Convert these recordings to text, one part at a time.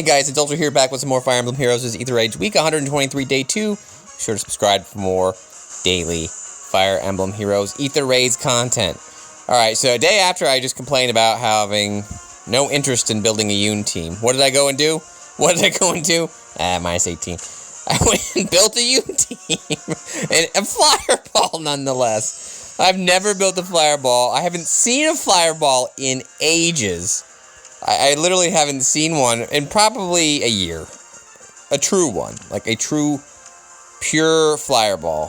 Hey guys, it's Ultra here, back with some more Fire Emblem Heroes' Aether Raids Week 123, Day 2. Be sure to subscribe for more daily Fire Emblem Heroes Aether Raids content. Alright, so a day after I just complained about having no interest in building a Yune team. What did I go and do? Minus 18. I went and built a Yune team. And a Flier Ball, nonetheless. I've never built a Flier Ball. I haven't seen a Flier Ball in ages. I literally haven't seen one in probably a year. A true one. Like a true, pure Flier Ball.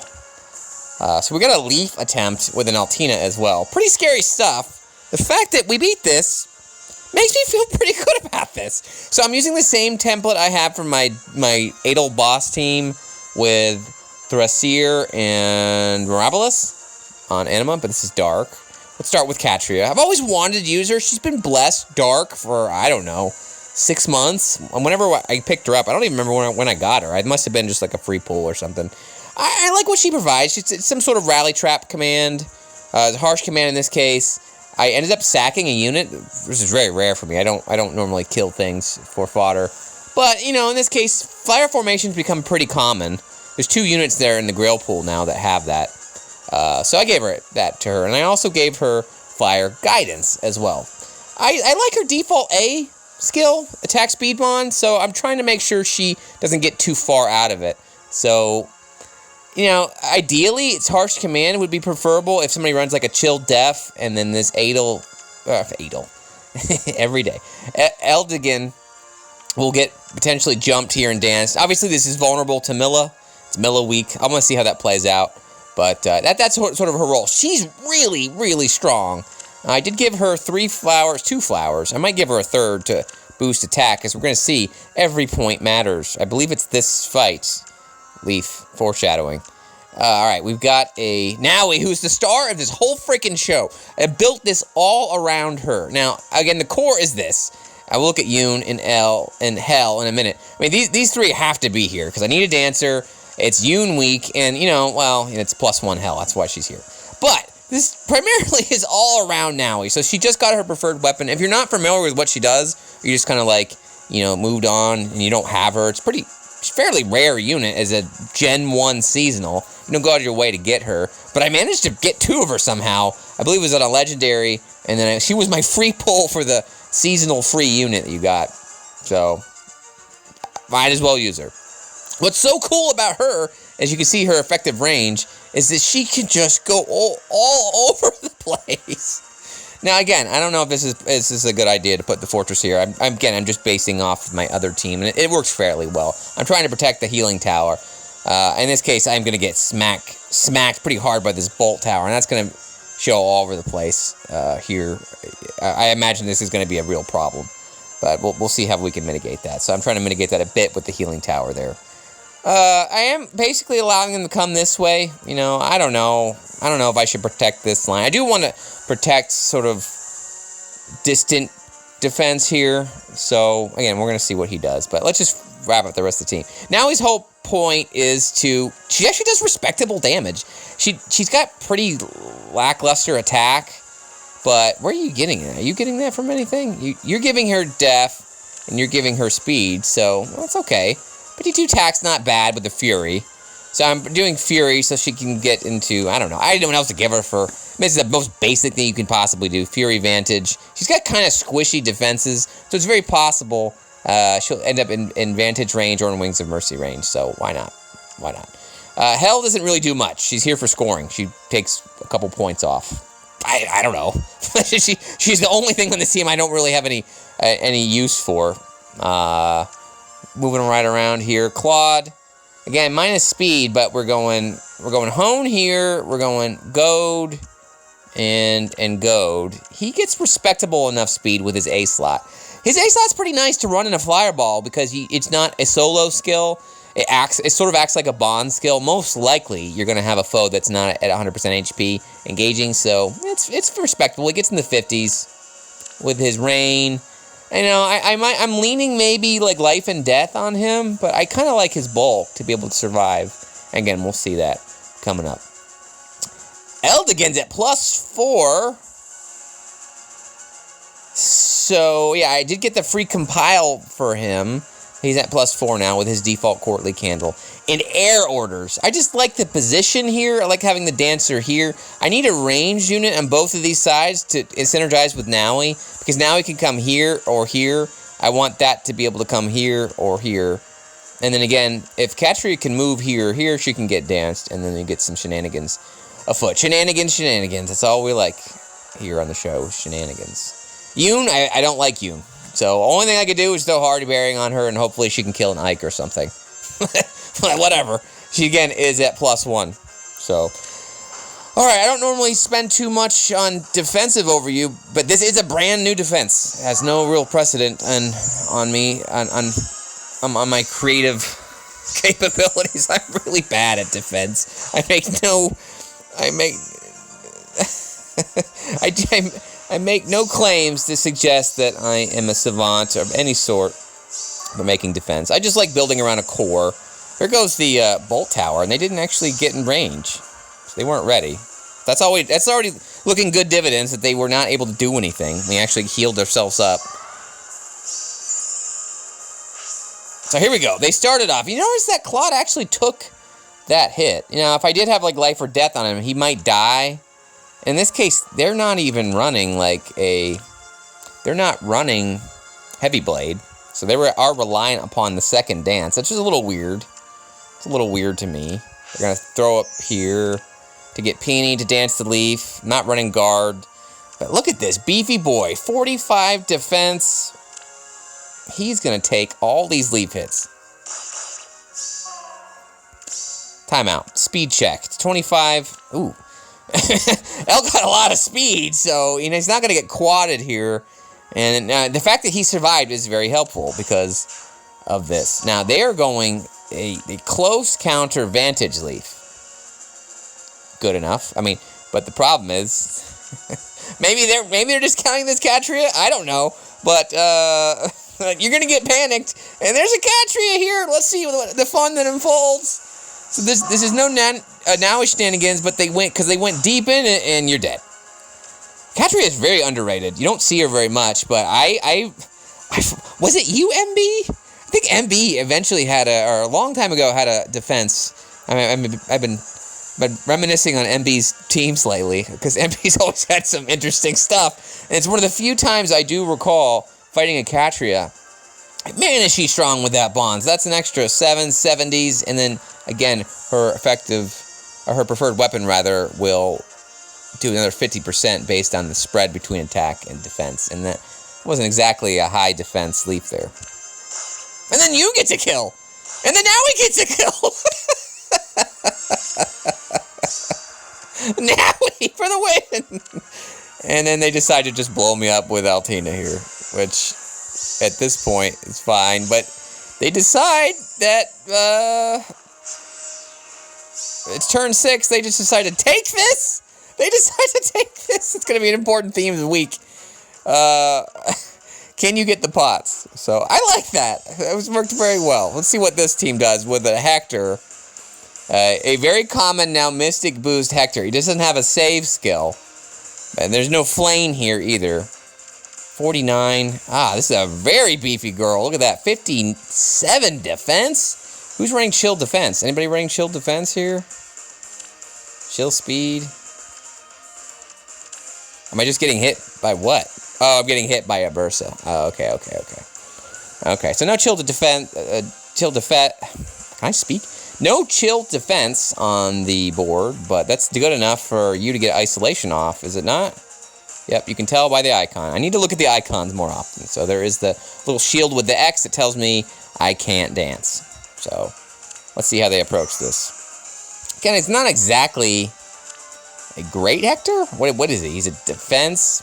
So we got a Leaf attempt with an Altina as well. Pretty scary stuff. The fact that we beat this makes me feel pretty good about this. So I'm using the same template I have for my Adel boss team with Thrasir and Mirabilis on Anima, but this is Dark. Let's start with Catria. I've always wanted to use her. She's been blessed Dark for, I don't know, 6 months. And whenever I picked her up, I don't even remember when I got her. It must have been just like a free pull or something. I like what she provides. It's some sort of rally trap command. It's a harsh command in this case. I ended up sacking a unit, which is very rare for me. I don't normally kill things for fodder. But, you know, in this case, Fire formations become pretty common. There's 2 units there in the Grail pool now that have that. So I gave that to her, and I also gave her Fire Guidance as well. I like her default A skill, Attack Speed Bond, so I'm trying to make sure she doesn't get too far out of it. So, you know, ideally, it's Harsh Command would be preferable if somebody runs like a Chill Def, and then this Adel, every day. Eldigan will get potentially jumped here and danced. Obviously, this is vulnerable to Milla. It's Milla week. I'm going to see how that plays out. But that's sort of her role. She's really, really strong. I did give her 2 flowers. I might give her a third to boost attack, because we're going to see every point matters. I believe it's this fight. Leaf, foreshadowing. Alright, we've got a Nowi, who's the star of this whole freaking show. I built this all around her. Now, again, the core is this. I will look at Yune and Hell in a minute. I mean, these 3 have to be here, because I need a dancer. It's Yune week, and, you know, well, it's +1 Hell. That's why she's here. But this primarily is all around Nowi. So she just got her preferred weapon. If you're not familiar with what she does, or you're just kind of like, you know, moved on, and you don't have her, it's fairly rare unit as a Gen 1 seasonal. You don't go out of your way to get her. But I managed to get 2 of her somehow. I believe it was on a legendary, and then she was my free pull for the seasonal free unit that you got. So, might as well use her. What's so cool about her, as you can see her effective range, is that she can just go all over the place. Now, again, I don't know if this is a good idea to put the fortress here. I'm just basing off my other team, and it works fairly well. I'm trying to protect the healing tower. In this case, I'm going to get smacked pretty hard by this bolt tower, and that's going to show all over the place here. I imagine this is going to be a real problem, but we'll see how we can mitigate that. So I'm trying to mitigate that a bit with the healing tower there. I am basically allowing them to come this way. You know, I don't know if I should protect this line. I do want to protect sort of distant defense here. So, again, we're going to see what he does. But let's just wrap up the rest of the team. Now his whole point is she actually does respectable damage. She's got pretty lackluster attack. But where are you getting that? Are you getting that from anything? You're giving her def, and you're giving her speed. So, well, that's okay. 52 attack's not bad with the Fury. So I'm doing Fury so she can get into, I don't know what else to give her for. This is the most basic thing you can possibly do. Fury Vantage. She's got kind of squishy defenses, so it's very possible she'll end up in Vantage range or in Wings of Mercy range, so why not? Hell doesn't really do much. She's here for scoring. She takes a couple points off. I don't know. She's the only thing on this team I don't really have any use for. Moving right around here. Claude, again, minus speed, but we're going Hone here. We're going Goad and Goad. He gets respectable enough speed with his A slot. His A slot's pretty nice to run in a Flier Ball because it's not a solo skill. It sort of acts like a bond skill. Most likely, you're going to have a foe that's not at 100% HP engaging, so it's respectable. He gets in the 50s with his Rain. You know, I'm leaning maybe like life and death on him, but I kind of like his bulk to be able to survive. Again, we'll see that coming up. Eldigan's at +4. So, yeah, I did get the free compile for him. He's at +4 now with his default courtly candle. In air orders, I just like the position here. I like having the dancer here. I need a ranged unit on both of these sides to synergize with Nowi, because Nowi can come here or here. I want that to be able to come here or here. And then again, if Catria can move here or here, she can get danced, and then you get some shenanigans afoot. Shenanigans. That's all we like here on the show, shenanigans. Yune, I don't like Yune. So, only thing I could do is throw Hardy Bearing on her, and hopefully she can kill an Ike or something. Whatever. She, again, is at +1. So, alright, I don't normally spend too much on defensive overview, but this is a brand new defense. It has no real precedent on me, on my creative capabilities. I'm really bad at defense. I make no claims to suggest that I am a savant of any sort for making defense. I just like building around a core. There goes the bolt tower, and they didn't actually get in range. So they weren't ready. That's already looking good dividends that they were not able to do anything. They actually healed themselves up. So here we go. They started off. You notice that Claude actually took that hit. You know, if I did have like life or death on him, he might die. In this case, they're not even running they're not running Heavy Blade. So they are reliant upon the second dance. That's just a little weird. It's a little weird to me. They're going to throw up here to get Peony to dance the leaf. Not running guard. But look at this. Beefy boy. 45 defense. He's going to take all these leaf hits. Timeout. Speed check. 25. Ooh. El got a lot of speed, so he's not going to get quadded here. And the fact that he survived is very helpful because of this. Now, they are going a close counter Vantage Leaf. Good enough. I mean, but the problem is, maybe they're discounting this Catria. I don't know, but you're going to get panicked. And there's a Catria here. Let's see the fun that unfolds. So this is no Nowi shenanigans, but they went deep in it, and you're dead. Catria is very underrated. You don't see her very much, but I was it you, MB? I think MB eventually or a long time ago had a defense. I mean, I've been reminiscing on MB's teams lately because MB's always had some interesting stuff, and it's one of the few times I do recall fighting a Catria. Man, is she strong with that bonds. That's an extra 70s, and then again, her preferred weapon rather will do another 50% based on the spread between attack and defense, and that wasn't exactly a high defense leaf there. And then you get to kill, and then Nowi gets to kill. Nowi for the win. And then they decide to just blow me up with Altina here, which at this point is fine, but they decide that it's turn 6. They just decide to take this. It's going to be an important theme of the week. Can you get the pots? So I like that. It worked very well. Let's see what this team does with a Hector. A very common now Mystic Boost Hector. He doesn't have a save skill. And there's no flame here either. 49. This is a very beefy girl. Look at that. 57 defense. Who's running chill defense? Anybody running chill defense here? Chill speed. Am I just getting hit by what? Oh, I'm getting hit by a Bursa. Oh, okay. Okay, so no chill to defend. Chill defense. Can I speak? No chill defense on the board, but that's good enough for you to get isolation off, is it not? Yep, you can tell by the icon. I need to look at the icons more often. So there is the little shield with the X that tells me I can't dance. So let's see how they approach this. Again, it's not exactly a great Hector. What is he? He's a defense.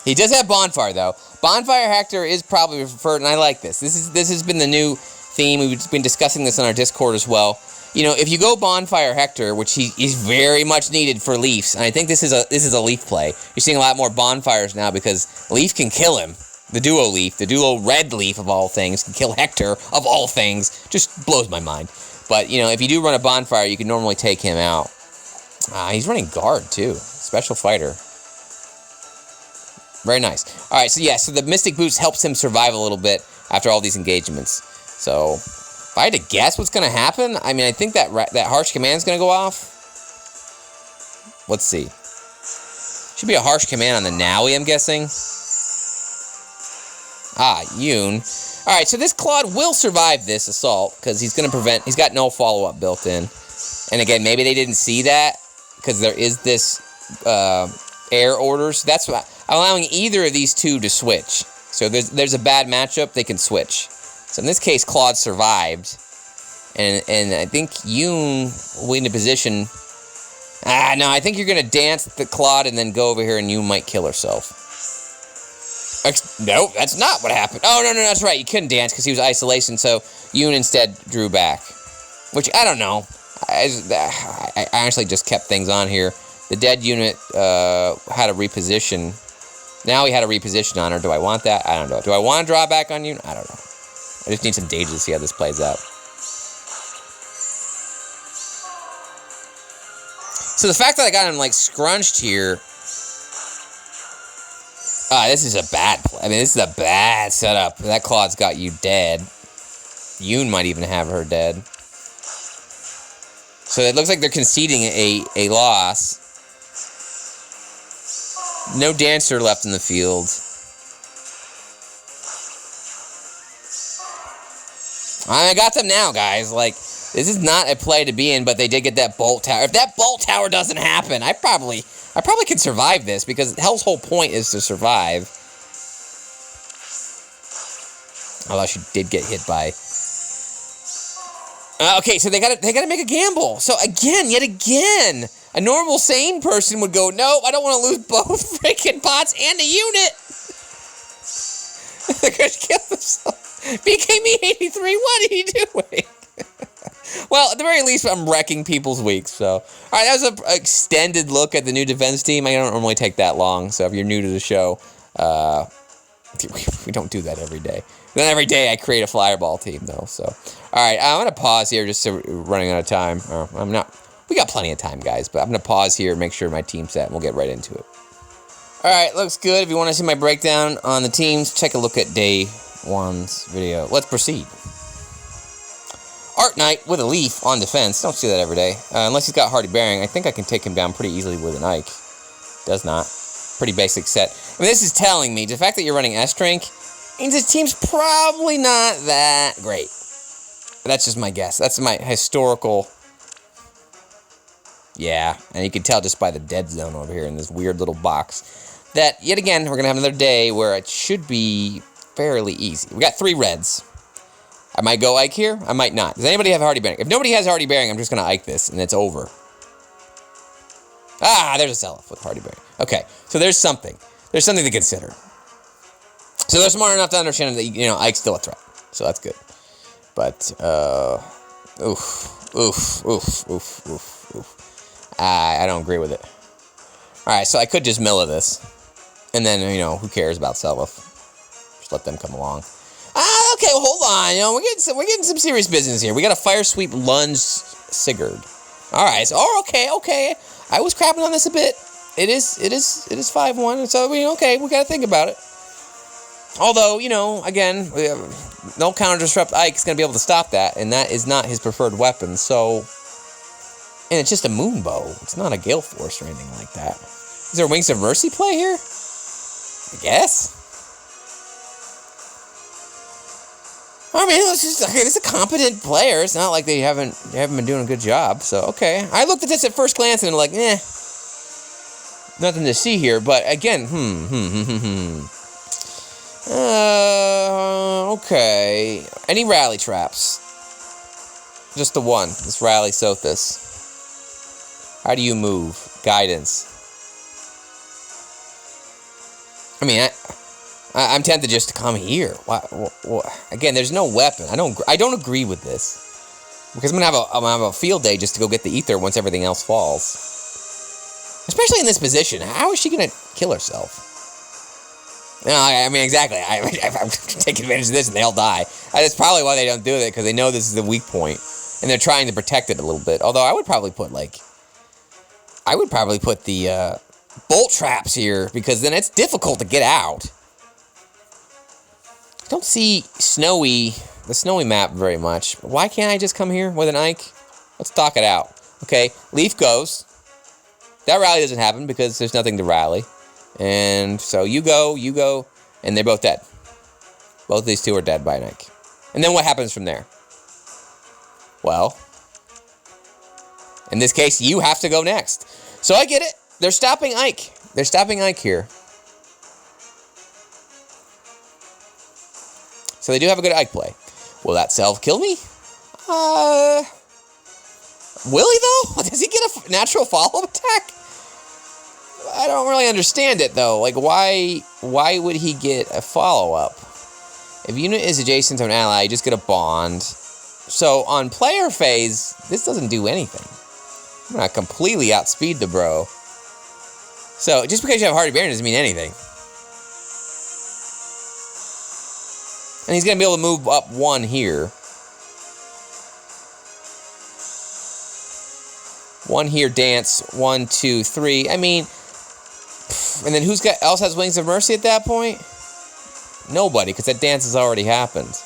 He does have Bonfire, though. Bonfire Hector is probably preferred, and I like this. This has been the new theme. We've been discussing this on our Discord as well. You know, if you go Bonfire Hector, which he's very much needed for Leafs, and I think this is a Leaf play. You're seeing a lot more Bonfires now because Leaf can kill him. The duo Leaf, the duo Red Leaf of all things, can kill Hector of all things. Just blows my mind. But, you know, if you do run a Bonfire, you can normally take him out. He's running guard, too. Special fighter. Very nice. All right, so yeah, so the Mystic Boots helps him survive a little bit after all these engagements. So, if I had to guess what's going to happen, I mean, I think that Harsh Command's going to go off. Let's see. Should be a Harsh Command on the Nowi, I'm guessing. Ah, Yune. All right, so this Claude will survive this assault because he's going to prevent... He's got no follow-up built in. And again, maybe they didn't see that because there is this air orders. That's why I'm allowing either of these two to switch. So there's a bad matchup, they can switch. So in this case, Claude survived. And I think Yune will be in a position... no, I think you're going to dance the Claude and then go over here and Yune might kill herself. No, that's not what happened. Oh, no, that's right. You couldn't dance because he was isolation, so Yune instead drew back. Which, I don't know. I actually just kept things on here. The dead unit had a reposition. Now he had a reposition on her. Do I want that? I don't know. Do I want to draw back on Yune? I don't know. I just need some data to see how this plays out. So the fact that I got him, like, scrunched here... this is a bad play. I mean, this is a bad setup. That Claude's got you dead. Yune might even have her dead. So it looks like they're conceding a loss. No Dancer left in the field. I got them now, guys. Like, this is not a play to be in, but they did get that Bolt Tower. If that Bolt Tower doesn't happen, I probably could survive this, because Hell's whole point is to survive. Although she did get hit by... okay, so they gotta make a gamble. So yet again, a normal sane person would go, nope, I don't want to lose both freaking bots and a unit. They're gonna kill themselves. BKME83, what are you doing? Well, at the very least, I'm wrecking people's weeks, so. All right, that was an extended look at the new defense team. I don't normally take that long, so if you're new to the show, we don't do that every day. Then every day I create a Flier Ball team, though, so. All right, I'm going to pause here just so we're running out of time. We got plenty of time, guys, but I'm going to pause here and make sure my team's set, and we'll get right into it. All right, looks good. If you want to see my breakdown on the teams, take a look at day 1's video. Let's proceed. Art Knight with a Leaf on defense. Don't see that every day. Unless he's got Hardy Bearing. I think I can take him down pretty easily with an Ike. Does not. Pretty basic set. I mean, this is telling me, the fact that you're running S-Drink means his team's probably not that great. But that's just my guess. That's my historical... Yeah, and you can tell just by the dead zone over here in this weird little box that, yet again, we're going to have another day where it should be fairly easy. We got 3 reds. I might go Ike here. I might not. Does anybody have Hardy Bearing? If nobody has Hardy Bearing, I'm just going to Ike this, and it's over. Ah, there's a sell-off with Hardy Bearing. Okay, so there's something. There's something to consider. So they're smart enough to understand that, you know, Ike's still a threat. So that's good. But, I don't agree with it. Alright, so I could just Milla this. And then, you know, who cares about sell-off? Just let them come along. Okay, well, hold on. You know, we're getting some serious business here. We got a Fire Sweep Lunge Sigurd. All right. So, okay. I was crapping on this a bit. It is 5-1. So, okay, we got to think about it. Although, you know, again, no counter disrupt Ike is going to be able to stop that, and that is not his preferred weapon. So, and it's just a moon bow. It's not a Gale Force or anything like that. Is there a Wings of Mercy play here? I guess. I mean, this is a competent player. It's not like they haven't been doing a good job. So, okay. I looked at this at first glance and I'm like, nothing to see here. But again, okay. Any rally traps? Just the one. This Rally Sothis. How do you move? Guidance. I mean, I'm tempted just to come here. Again, there's no weapon. I don't agree with this, because I'm gonna have a field day just to go get the Aether once everything else falls. Especially in this position, how is she gonna kill herself? No, I mean exactly. I'm taking advantage of this, and they all die. That's probably why they don't do it, because they know this is the weak point, and they're trying to protect it a little bit. Although I would probably put the bolt traps here, because then it's difficult to get out. I don't see the snowy map very much. Why can't I just come here with an Ike? Let's talk it out. Okay, Leaf goes. That rally doesn't happen because there's nothing to rally. And so you go, and they're both dead. Both of these two are dead by an Ike. And then what happens from there? Well, in this case, you have to go next. So I get it. They're stopping Ike. They're stopping Ike here. So they do have a good Ike play. Will that self-kill me? Will he, though? Does he get a natural follow-up attack? I don't really understand it, though. Like, why would he get a follow-up? If Yune is adjacent to an ally, you just get a bond. So, on player phase, this doesn't do anything. I'm not completely outspeed the bro. So, just because you have Hardy Baron doesn't mean anything. And he's going to be able to move up one here. One here, dance. 1, 2, 3. I mean, and then else has Wings of Mercy at that point? Nobody, because that dance has already happened.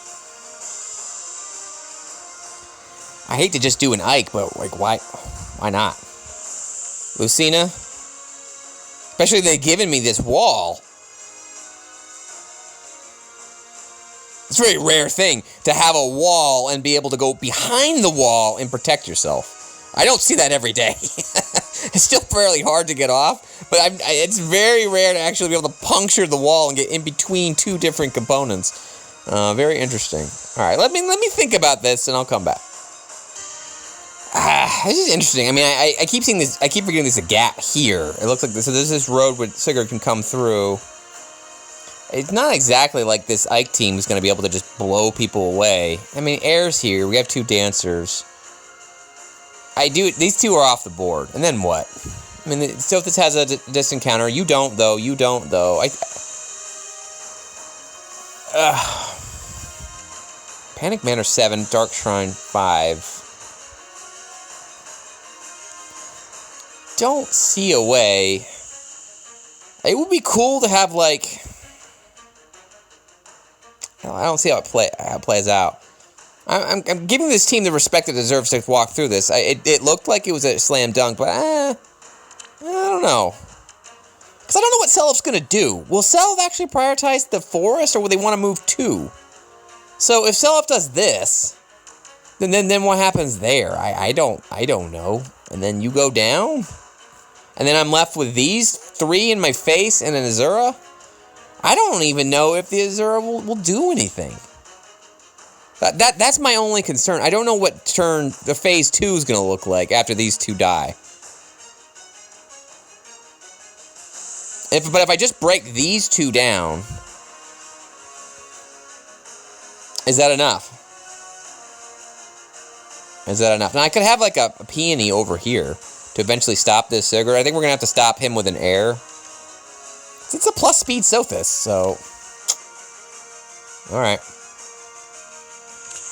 I hate to just do an Ike, but like, why not? Lucina? Especially they've given me this wall. It's a very rare thing to have a wall and be able to go behind the wall and protect yourself. I don't see that every day. It's still fairly hard to get off, but it's very rare to actually be able to puncture the wall and get in between two different components. Very interesting. All right, let me think about this, and I'll come back. This is interesting. I mean, I keep seeing this. I keep forgetting there's a gap here. It looks like this. So there's this road where Sigurd can come through. It's not exactly like this Ike team is going to be able to just blow people away. I mean, Air's here. We have two dancers. These two are off the board. And then what? I mean, Sothis has a distant counter. You don't, though. You don't, though. Panic Manor 7, Dark Shrine 5. Don't see a way. It would be cool to have, like... I don't see how it plays out. I'm giving this team the respect it deserves to walk through this. It looked like it was a slam dunk, but I don't know. Because I don't know what Selef's going to do. Will Selef actually prioritize the forest, or will they want to move 2? So if Selef does this, then what happens there? I don't know. And then you go down? And then I'm left with these 3 in my face and an Azura? I don't even know if the Azura will do anything. That's my only concern. I don't know what turn the phase 2 is going to look like after these 2 die. But if I just break these 2 down, is that enough? Is that enough? Now, I could have like a peony over here to eventually stop this Sigurd. I think we're going to have to stop him with an air. It's a plus speed Sothis, so... Alright.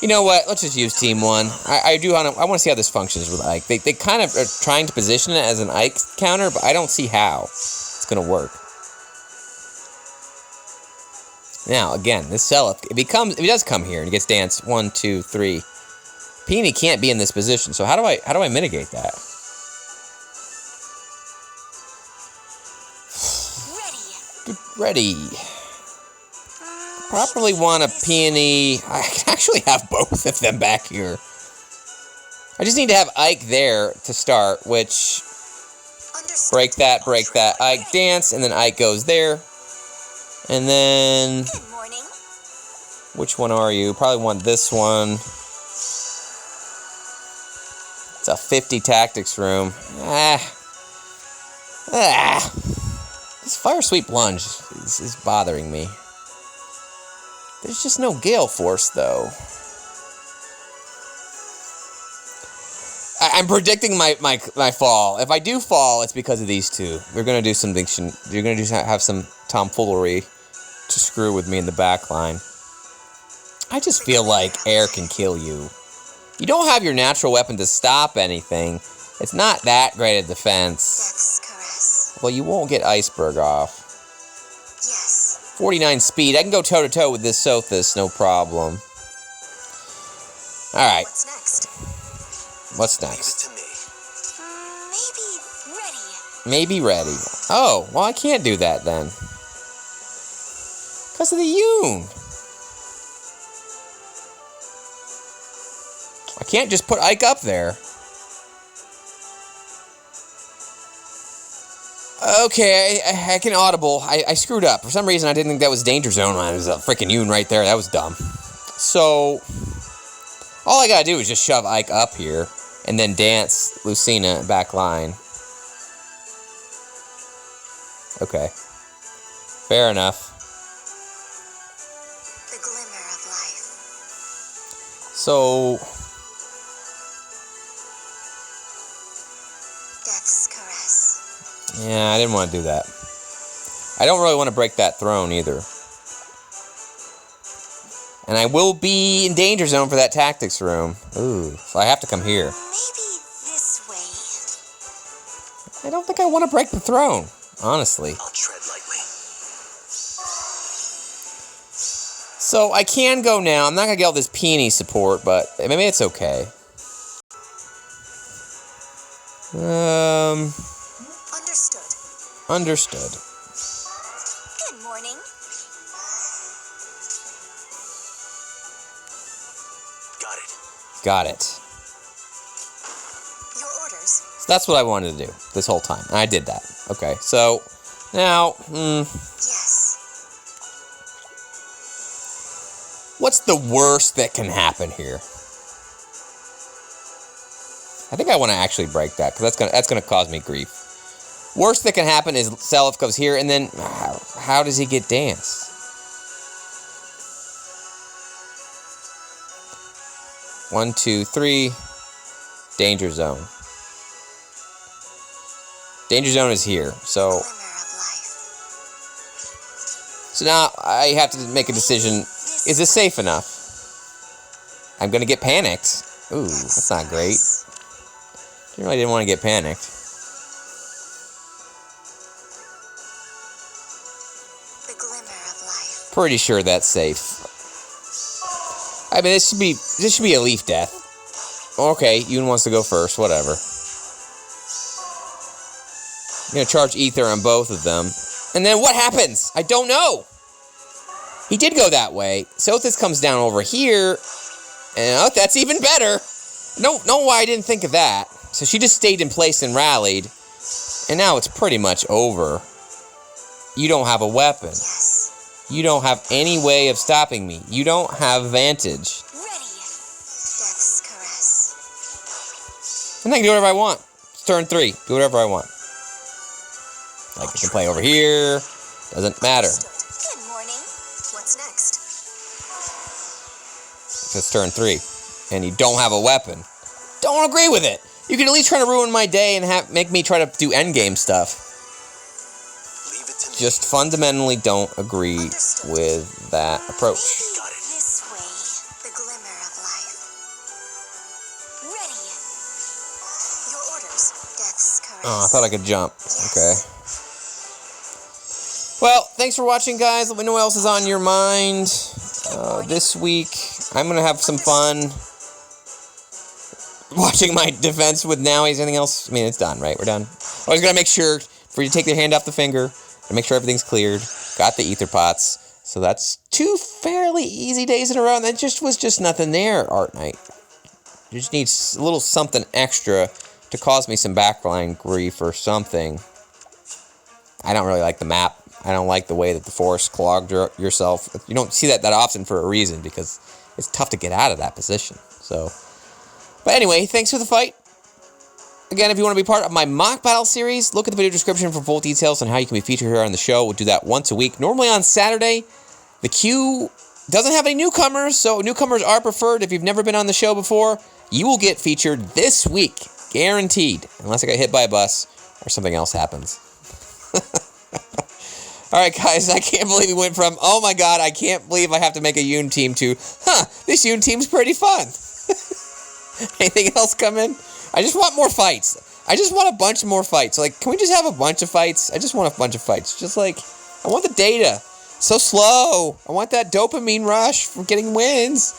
You know what? Let's just use Team 1. I want to see how this functions with Ike. They kind of are trying to position it as an Ike counter, but I don't see how it's going to work. Now, again, this Selef, if he does come here and he gets danced 1, 2, 3, Peony can't be in this position. So how do I mitigate that? Ready. Probably want a Peony. I can actually have both of them back here. I just need to have Ike there to start, which... Break that. Ike dance, and then Ike goes there. And then... Good morning. Which one are you? Probably want this one. It's a 50 tactics room. This Fire Sweep Lunge is bothering me. There's just no Gale Force, though. I'm predicting my fall. If I do fall, it's because of these two. They're going to do something. You're going to have some tomfoolery to screw with me in the back line. I just feel like air can kill you. You don't have your natural weapon to stop anything. It's not that great a defense. Well, you won't get Iceberg off. Yes. 49 speed. I can go toe-to-toe with this Sothis, no problem. Alright. What's next? What's next? Maybe ready. Maybe ready. Oh, well, I can't do that then. Because of the Yune. I can't just put Ike up there. Okay, I can audible. I screwed up. For some reason, I didn't think that was Danger Zone when I was a freaking Yune right there. That was dumb. So, all I gotta do is just shove Ike up here, and then dance Lucina back line. Okay. Fair enough. The glimmer of life. So... Death's caress. yeah, I didn't want to do that. I don't really want to break that throne either. And I will be in Danger Zone for that tactics room. Ooh, so I have to come here. Maybe this way. I don't think I want to break the throne, honestly. I'll tread lightly. So I can go now. I'm not going to get all this peony support, but maybe it's okay. Understood. Understood. Good morning. Got it. Your orders. So that's what I wanted to do this whole time. And I did that. Okay, so now, Yes. what's the worst that can happen here? I think I want to actually break that, because that's gonna cause me grief. Worst that can happen is Seliph goes here, and then how does he get dance? One, two, three. Danger Zone. Danger Zone is here, so... Glimmer of life. so now I have to make a decision. Is this safe enough? I'm gonna get panicked. Ooh, that's not great. I really didn't want to get panicked. The glimmer of life. Pretty sure that's safe. I mean, this should be a leaf death. Okay, Yune wants to go first. Whatever. I'm gonna charge Aether on both of them, and then what happens? I don't know. He did go that way. Sothis comes down over here, and oh, that's even better. Don't know why I didn't think of that. So she just stayed in place and rallied, and now it's pretty much over. You don't have a weapon. Yes. You don't have any way of stopping me. You don't have vantage. Ready. Death's caress. And I can do whatever I want. It's turn 3. Do whatever I want. Like, I can play over here. Doesn't matter. Understood. Good morning. What's next? It's turn 3. And you don't have a weapon. Don't agree with it. You can at least try to ruin my day and make me try to do endgame stuff. Leave it to me. Just fundamentally don't agree Understood. with that approach. Maybe this way. The glimmer of life. Ready. Your orders. Death's caress. Oh, I thought I could jump. Yes. Okay. Well, thanks for watching, guys. Let me know what else is on your mind this week. I'm going to have some fun watching my defense with Nowi. Is anything else? I mean, it's done, right? We're done. I was going to make sure for you to take your hand off the finger and make sure everything's cleared. Got the Aether pots. So that's 2 fairly easy days in a row. And that was just nothing there, Art Knight. You just need a little something extra to cause me some backline grief or something. I don't really like the map. I don't like the way that the forest clogged yourself. You don't see that often for a reason, because it's tough to get out of that position. So, but anyway, thanks for the fight. Again, if you want to be part of my mock battle series, look at the video description for full details on how you can be featured here on the show. We'll do that once a week. Normally on Saturday. The queue doesn't have any newcomers, so newcomers are preferred. If you've never been on the show before, you will get featured this week. Guaranteed. Unless I get hit by a bus or something else happens. Alright, guys, I can't believe we went from, oh my god, I can't believe I have to make a Yune team to, this Yune team's pretty fun. Anything else come in? I just want more fights. I just want a bunch more fights. Like, can we just have a bunch of fights? I just want a bunch of fights. Just like, I want the data. So slow. I want that dopamine rush from getting wins.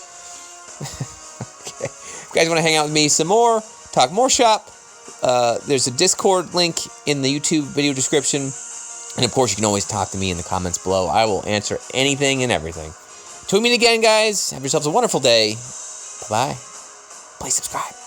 Okay. If you guys want to hang out with me some more, talk more shop, there's a Discord link in the YouTube video description. And of course, you can always talk to me in the comments below. I will answer anything and everything. Till we meet again, guys. Have yourselves a wonderful day. Bye-bye. Please subscribe.